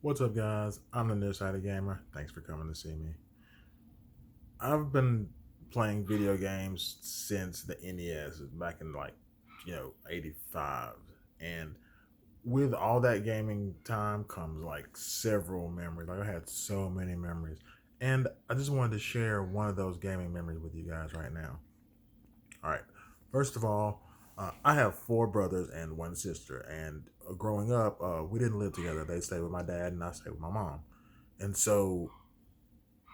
What's up, guys? I'm the Nearsighted Gamer. Thanks for coming to see me. I've been playing video games since the NES, back in '85. And with all that gaming time comes like several memories. Like, I had so many memories. And I just wanted to share one of those gaming memories with you guys right now. All right. First of all, I have four brothers and one sister. And growing up, we didn't live together. They stayed with my dad, and I stayed with my mom. And so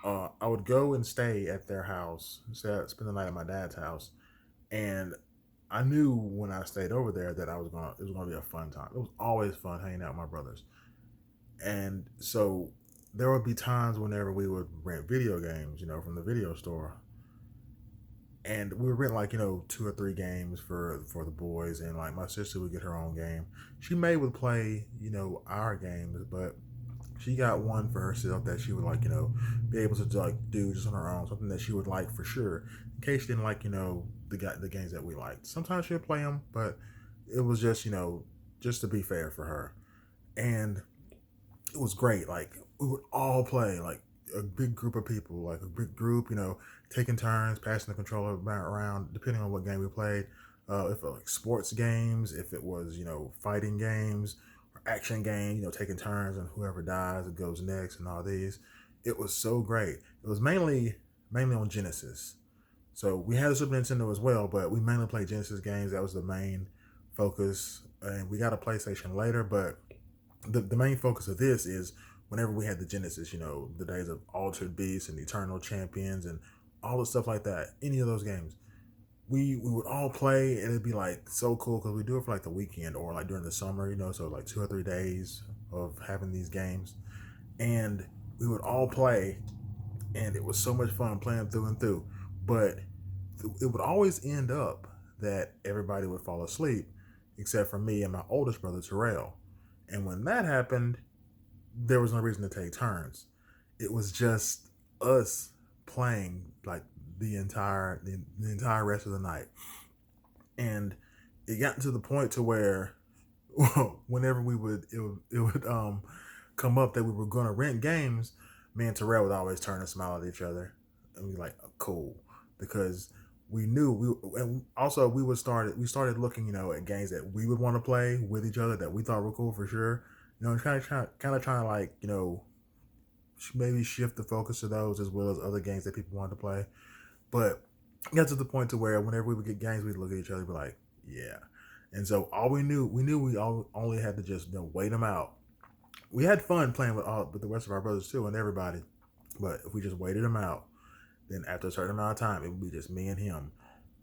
I would go and stay at their house, spend the night at my dad's house, and I knew when I stayed over there that it was gonna be a fun time. It was always fun hanging out with my brothers, and so there would be times whenever we would rent video games, from the video store, and we would rent like two or three games for the boys, and like my sister would get her own game. She may would play our games, but she got one for herself that she would like, be able to like do just on her own, something that she would like for sure. In case she didn't like, the games that we liked. Sometimes she'll play them, but it was just, just to be fair for her. And it was great. Like we would all play, like a big group of people, like a big group, taking turns, passing the controller around, depending on what game we played. If it was like sports games, if it was, fighting games, action game, taking turns and whoever dies it goes next and all these. It was so great. It was mainly on Genesis. So we had a Super Nintendo as well, but we mainly played Genesis games. That was the main focus. And we got a PlayStation later, but the main focus of this is whenever we had the Genesis, the days of Altered Beast and Eternal Champions and all the stuff like that, any of those games we would all play, and it'd be like so cool because we do it for like the weekend or like during the summer, so like 2 or 3 days of having these games, and we would all play, and it was so much fun playing through and through. But it would always end up that everybody would fall asleep except for me and my oldest brother Terrell. And when that happened, there was no reason to take turns. It was just us playing like the entire rest of the night. And it got to the point to where whenever it would come up that we were gonna rent games, me and Terrell would always turn and smile at each other and be like, "Oh, cool," because we knew and also we started looking, at games that we would want to play with each other that we thought were cool for sure. Kind of trying to like maybe shift the focus to those as well as other games that people wanted to play. But it got to the point to where whenever we would get games, we'd look at each other and be like, yeah. And so we all only had to just wait them out. We had fun playing with the rest of our brothers too and everybody. But if we just waited them out, then after a certain amount of time, it would be just me and him,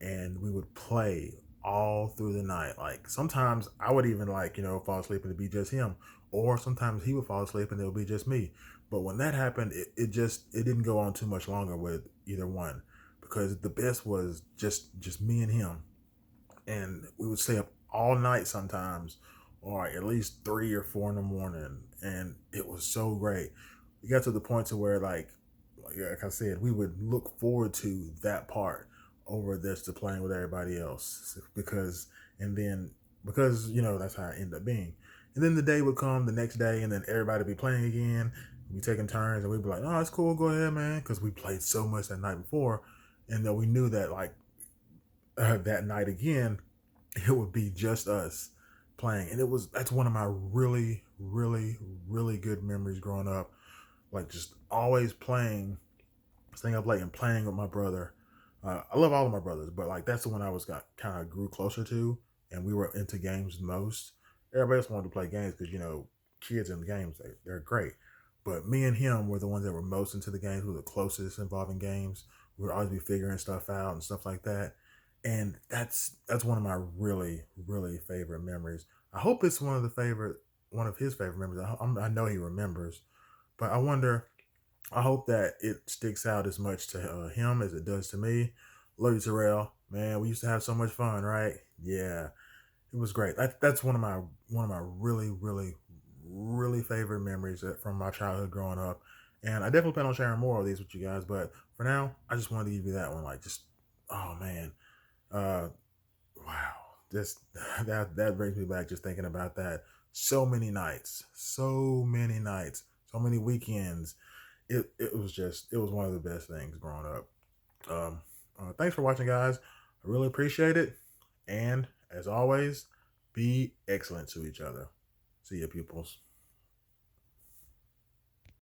and we would play all through the night. Like sometimes I would even like fall asleep and it'd be just him, or sometimes he would fall asleep and it would be just me. But when that happened, it didn't go on too much longer with either one, because the best was just me and him, and we would stay up all night sometimes, or at least 3 or 4 in the morning, and it was so great. We got to the point to where like I said, we would look forward to that part over this to playing with everybody else because that's how it ended up being. And then the day would come the next day, and then everybody would be playing again. We'd be taking turns, and we'd be like, "Oh, it's cool, go ahead, man," because we played so much that night before, and then we knew that like that night again, it would be just us playing, and that's one of my really, really, really good memories growing up. Like just always playing, staying up late and playing with my brother. I love all of my brothers, but like that's the one I was got kind of grew closer to, and we were into games the most. Everybody else wanted to play games because kids in the games they're great, but me and him were the ones that were most into the games. We were the closest involving games. We would always be figuring stuff out and stuff like that, and that's one of my really really favorite memories. I hope it's one of his favorite memories. I know he remembers, but I hope that it sticks out as much to him as it does to me. Love you, Terrell. Man, we used to have so much fun, right? Yeah, it was great. That's one of my really, really, really favorite memories from my childhood growing up. And I definitely plan on sharing more of these with you guys. But for now, I just wanted to give you that one. Like, just oh man, uh, wow, just that brings me back just thinking about that. so many nights, so many weekends. It was just, it was one of the best things growing up. Thanks for watching, guys. I really appreciate it. And as always, be excellent to each other. See ya, pupils.